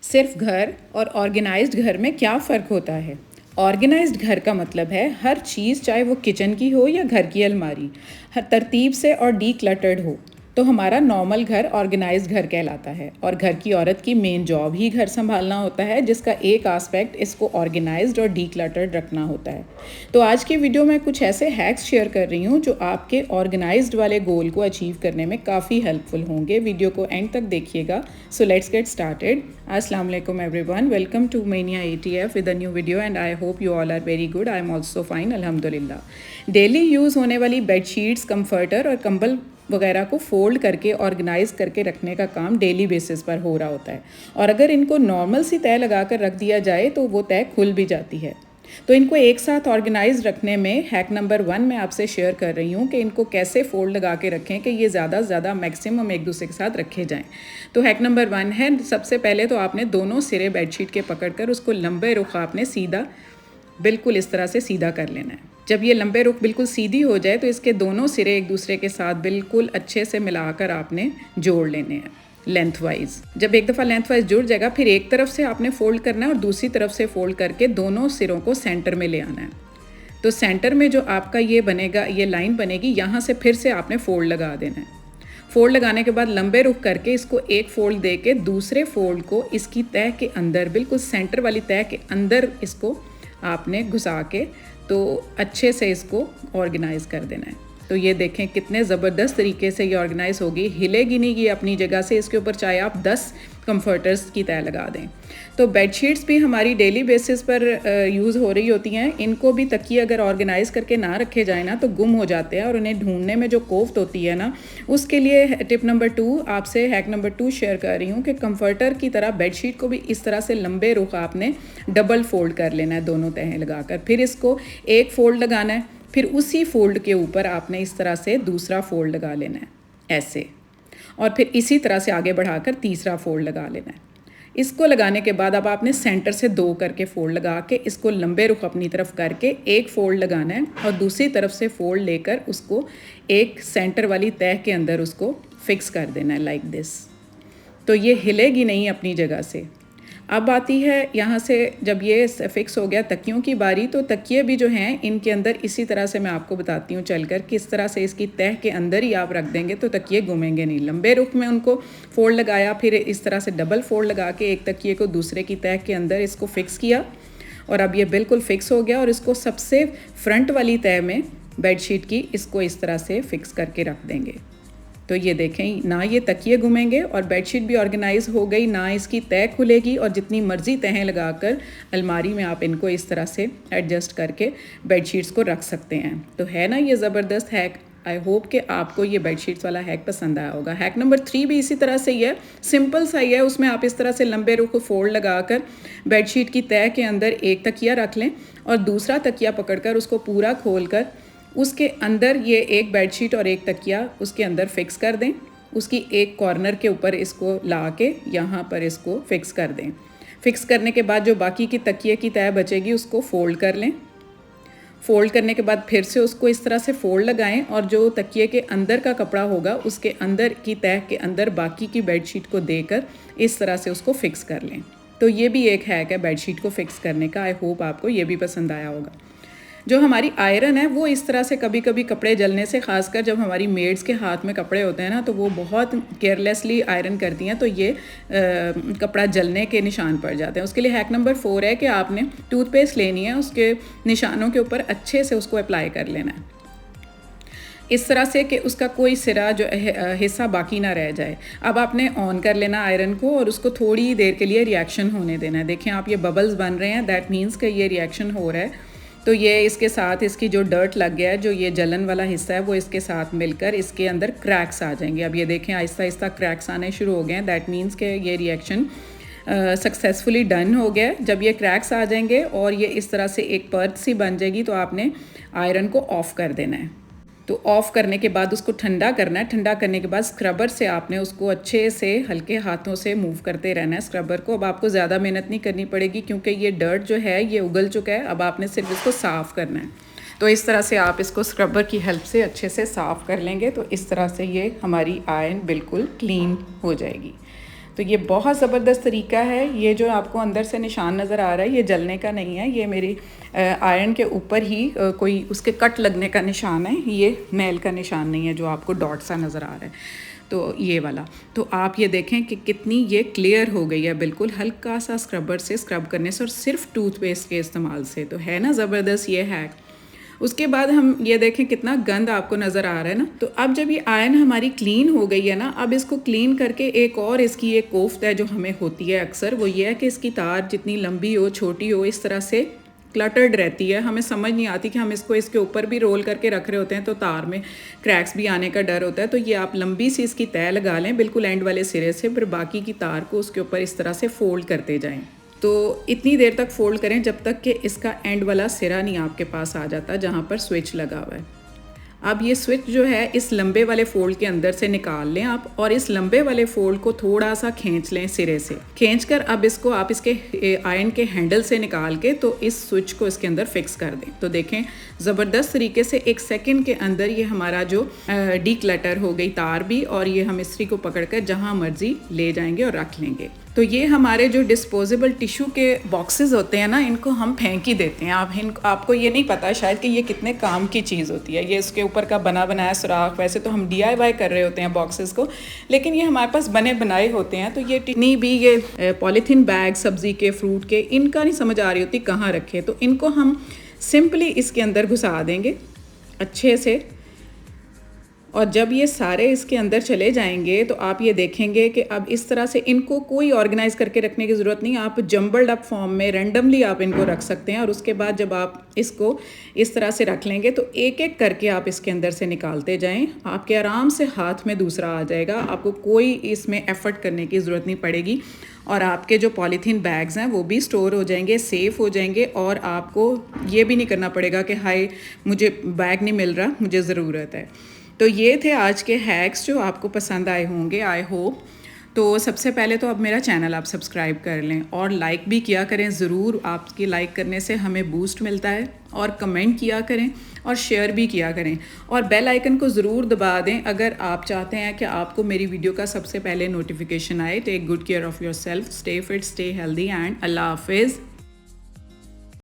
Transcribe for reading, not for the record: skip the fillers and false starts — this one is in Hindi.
सिर्फ घर और ऑर्गेनाइज्ड घर में क्या फ़र्क होता है। ऑर्गेनाइज्ड घर का मतलब है हर चीज़, चाहे वो किचन की हो या घर की अलमारी, हर तरतीब से और डीक्लटर्ड हो। तो हमारा नॉर्मल घर ऑर्गेनाइज्ड घर कहलाता है। और घर की औरत की मेन जॉब ही घर संभालना होता है, जिसका एक आस्पेक्ट इसको ऑर्गेनाइज्ड और डीक्लटर्ड रखना होता है। तो आज की वीडियो में कुछ ऐसे हैक्स शेयर कर रही हूँ जो आपके ऑर्गेनाइज्ड वाले गोल को अचीव करने में काफ़ी हेल्पफुल होंगे। वीडियो को एंड तक देखिएगा। So let's get started. अस्सलाम वालेकुम everyone, welcome to mania ATF with a new video and I hope you all are very good. I am also fine, अल्हम्दुलिल्लाह। डेली यूज़ होने वाली बेडशीट्स, कंफर्टर और कंबल वगैरह को फोल्ड करके ऑर्गेनाइज करके रखने का काम डेली बेसिस पर हो रहा होता है। और अगर इनको नॉर्मल सी तय लगा कर रख दिया जाए तो वो तय खुल भी जाती है। तो इनको एक साथ ऑर्गेनाइज रखने में हैक नंबर 1 मैं आपसे शेयर कर रही हूँ कि इनको कैसे फोल्ड लगा के रखें कि ये ज़्यादा से ज़्यादा मैक्सिमम एक दूसरे के साथ रखे जाएं। तो हैक नंबर 1 है, सबसे पहले तो आपने दोनों सिरे बेडशीट के पकड़कर उसको लंबे रुख आपने सीधा, बिल्कुल इस तरह से सीधा कर लेना है। जब ये लंबे रुख बिल्कुल सीधी हो जाए तो इसके दोनों सिरे एक दूसरे के साथ बिल्कुल अच्छे से मिलाकर आपने जोड़ लेने हैं लेंथ वाइज। जब एक दफ़ा लेंथ वाइज जुड़ जाएगा, फिर एक तरफ से आपने फोल्ड करना है और दूसरी तरफ से फोल्ड करके दोनों सिरों को सेंटर में ले आना है। तो सेंटर में जो आपका ये बनेगा, ये लाइन बनेगी, यहाँ से फिर से आपने फोल्ड लगा देना है। फोल्ड लगाने के बाद लंबे रुख करके इसको एक फोल्ड दे के दूसरे फोल्ड को इसकी तह के अंदर, बिल्कुल सेंटर वाली तह के अंदर इसको आपने घुसा के तो अच्छे से इसको ऑर्गेनाइज़ कर देना है। तो ये देखें कितने ज़बरदस्त तरीके से ये ऑर्गेनाइज होगी, हिलेगी नहीं ये अपनी जगह से। इसके ऊपर चाहे आप 10 कंफर्टर्स की तय लगा दें। तो बेडशीट्स भी हमारी डेली बेसिस पर यूज़ हो रही होती हैं। इनको भी तकिए अगर ऑर्गेनाइज करके ना रखे जाए ना तो गुम हो जाते हैं और उन्हें ढूंढने में जो कोफ्त होती है ना, उसके लिए टिप नंबर 2 आपसे हैक नंबर 2 शेयर कर रही हूँ कि कंफर्टर की तरह बेडशीट को भी इस तरह से लंबे रुख आपने डबल फोल्ड कर लेना है, दोनों तहें लगाकर। फिर इसको एक फ़ोल्ड लगाना है, फिर उसी फोल्ड के ऊपर आपने इस तरह से दूसरा फोल्ड लगा लेना है ऐसे, और फिर इसी तरह से आगे बढ़ाकर तीसरा फोल्ड लगा लेना है। इसको लगाने के बाद अब आपने सेंटर से 2 करके फोल्ड लगा के इसको लंबे रुख अपनी तरफ करके एक फोल्ड लगाना है और दूसरी तरफ से फोल्ड लेकर उसको एक सेंटर वाली तह के अंदर उसको फिक्स कर देना है लाइक दिस। तो ये हिलेगी नहीं अपनी जगह से। अब आती है यहाँ से, जब ये फिक्स हो गया तकियों की बारी, तो तकिए भी जो हैं इनके अंदर इसी तरह से मैं आपको बताती हूँ चलकर किस तरह से इसकी तह के अंदर ही आप रख देंगे तो तकिए घूमेंगे नहीं। लंबे रुख में उनको फोल्ड लगाया, फिर इस तरह से डबल फोल्ड लगा के एक तकिए को दूसरे की तह के अंदर इसको फिक्स किया और अब ये बिल्कुल फिक्स हो गया। और इसको सबसे फ्रंट वाली तह में बेडशीट की इसको इस तरह से फिक्स करके रख देंगे। तो ये देखें, ना ये तकिए घूमेंगे और बेडशीट भी ऑर्गेनाइज हो गई, ना इसकी तह खुलेगी। और जितनी मर्जी तहें लगाकर अलमारी में आप इनको इस तरह से एडजस्ट करके बेडशीट्स को रख सकते हैं। तो है ना ये ज़बरदस्त हैक। आई होप कि आपको ये बेडशीट्स वाला हैक पसंद आया होगा। हैक नंबर 3 भी इसी तरह से ही है, सिंपल सा ही है। उसमें आप इस तरह से लंबे रुख को फोल्ड लगाकर बेडशीट की तह के अंदर एक तकिया रख लें और दूसरा तकिया पकड़कर उसको पूरा खोल कर उसके अंदर ये एक बेडशीट और एक तकिया उसके अंदर फिक्स कर दें। उसकी एक कॉर्नर के ऊपर इसको ला के यहाँ पर इसको फिक्स कर दें। फिक्स करने के बाद जो बाकी की तकिए की तह बचेगी उसको फ़ोल्ड कर लें। फ़ोल्ड करने के बाद फिर से उसको इस तरह से फ़ोल्ड लगाएं और जो तकिए के अंदर का कपड़ा होगा उसके अंदर की तह के अंदर बाकी की बेडशीट को देकर इस तरह से उसको फ़िक्स कर लें। तो ये भी एक हैक है बेडशीट को फ़िक्स करने का। आई होप आपको ये भी पसंद आया होगा। जो हमारी आयरन है वो इस तरह से कभी कभी कपड़े जलने से, ख़ासकर जब हमारी मेड्स के हाथ में कपड़े होते हैं ना, तो वो बहुत केयरलेसली आयरन करती हैं तो ये कपड़ा जलने के निशान पड़ जाते हैं। उसके लिए हैक नंबर 4 है कि आपने टूथपेस्ट लेनी है, उसके निशानों के ऊपर अच्छे से उसको अप्लाई कर लेना है इस तरह से कि उसका कोई सिरा जो हिस्सा बाकी ना रह जाए। अब आपने ऑन कर लेना आयरन को और उसको थोड़ी देर के लिए रिएक्शन होने देना है। देखें आप, ये बबल्स बन रहे हैं, दैट मीन्स कि ये रिएक्शन हो रहा है। तो ये इसके साथ इसकी जो डर्ट लग गया है, जो ये जलन वाला हिस्सा है, वो इसके साथ मिलकर इसके अंदर क्रैक्स आ जाएंगे। अब ये देखें आहिस्ता आहिस्ता क्रैक्स आने शुरू हो गए हैं। दैट मीन्स कि ये रिएक्शन सक्सेसफुली डन हो गया। जब ये क्रैक्स आ जाएंगे और ये इस तरह से एक परत सी बन जाएगी तो आपने आयरन को ऑफ़ कर देना है। तो ऑफ़ करने के बाद उसको ठंडा करना है। ठंडा करने के बाद स्क्रबर से आपने उसको अच्छे से हल्के हाथों से मूव करते रहना है स्क्रबर को। अब आपको ज़्यादा मेहनत नहीं करनी पड़ेगी क्योंकि ये डर्ट जो है ये उगल चुका है। अब आपने सिर्फ इसको साफ़ करना है। तो इस तरह से आप इसको स्क्रबर की हेल्प से अच्छे से साफ़ कर लेंगे तो इस तरह से ये हमारी आयरन बिल्कुल क्लीन हो जाएगी। तो ये बहुत ज़बरदस्त तरीका है। ये जो आपको अंदर से निशान नज़र आ रहा है ये जलने का नहीं है, ये मेरी आयरन के ऊपर ही कोई उसके कट लगने का निशान है, ये नेल का निशान नहीं है जो आपको डॉट सा नज़र आ रहा है। तो ये वाला, तो आप ये देखें कि कितनी ये क्लियर हो गई है बिल्कुल हल्का सा स्क्रबर से स्क्रब करने से और सिर्फ टूथपेस्ट के इस्तेमाल से। तो है ना ज़बरदस्त ये हैक। उसके बाद हम ये देखें कितना गंद आपको नज़र आ रहा है ना। तो अब जब ये आयरन हमारी क्लीन हो गई है ना, अब इसको क्लीन करके एक और इसकी एक कोफ्त है जो हमें होती है अक्सर, वो ये है कि इसकी तार जितनी लंबी हो छोटी हो इस तरह से क्लटर्ड रहती है। हमें समझ नहीं आती कि हम इसको इसके ऊपर भी रोल करके रख रहे होते हैं तो तार में क्रैक्स भी आने का डर होता है। तो ये आप लंबी सी इसकी तय लगा लें बिल्कुल एंड वाले सिरे से, फिर बाकी की तार को उसके ऊपर इस तरह से फ़ोल्ड करते जाएं। तो इतनी देर तक फ़ोल्ड करें जब तक कि इसका एंड वाला सिरा नहीं आपके पास आ जाता जहाँ पर स्विच लगा हुआ है। अब ये स्विच जो है इस लंबे वाले फोल्ड के अंदर से निकाल लें आप, और इस लंबे वाले फोल्ड को थोड़ा सा खींच लें सिरे से। खींचकर अब इसको आप इसके आयरन के हैंडल से निकाल के तो इस स्विच को इसके अंदर फिक्स कर दें। तो देखें ज़बरदस्त तरीके से 1 सेकंड के अंदर ये हमारा जो डीक्लटर हो गई तार भी, और ये हम इस्त्री को पकड़कर जहाँ मर्जी ले जाएंगे और रख लेंगे। तो ये हमारे जो डिस्पोजेबल टिश्यू के बॉक्सेस होते हैं ना, इनको हम फेंक ही देते हैं। आपको ये नहीं पता शायद कि ये कितने काम की चीज़ होती है। ये इसके ऊपर का बना बनाया सुराख, वैसे तो हम DIY कर रहे होते हैं बॉक्सेस को, लेकिन ये हमारे पास बने बनाए होते हैं। तो ये टिनी भी ये पॉलीथीन बैग सब्ज़ी के फ्रूट के, इनका नहीं समझ आ रही होती कहाँ रखे, तो इनको हम सिंपली इसके अंदर घुसा देंगे अच्छे से। और जब ये सारे इसके अंदर चले जाएंगे तो आप ये देखेंगे कि अब इस तरह से इनको कोई ऑर्गेनाइज़ करके रखने की ज़रूरत नहीं, आप जम्बल्ड अप फॉर्म में रैंडमली आप इनको रख सकते हैं। और उसके बाद जब आप इसको इस तरह से रख लेंगे तो एक एक करके आप इसके अंदर से निकालते जाएं, आपके आराम से हाथ में दूसरा आ जाएगा। आपको कोई इसमें एफ़र्ट करने की ज़रूरत नहीं पड़ेगी, और आपके जो पॉलीथीन बैग्स हैं वो भी स्टोर हो जाएंगे, सेफ़ हो जाएंगे, और आपको ये भी नहीं करना पड़ेगा कि हाय मुझे बैग नहीं मिल रहा, मुझे ज़रूरत है। तो ये थे आज के हैक्स जो आपको पसंद आए होंगे, आई होप। तो सबसे पहले तो अब मेरा चैनल आप सब्सक्राइब कर लें और लाइक भी किया करें ज़रूर। आपकी लाइक करने से हमें बूस्ट मिलता है। और कमेंट किया करें और शेयर भी किया करें, और बेल आइकन को ज़रूर दबा दें अगर आप चाहते हैं कि आपको मेरी वीडियो का सबसे पहले नोटिफिकेशन आए। Take good care of yourself, stay fit, stay healthy, and अल्लाह हाफिज़।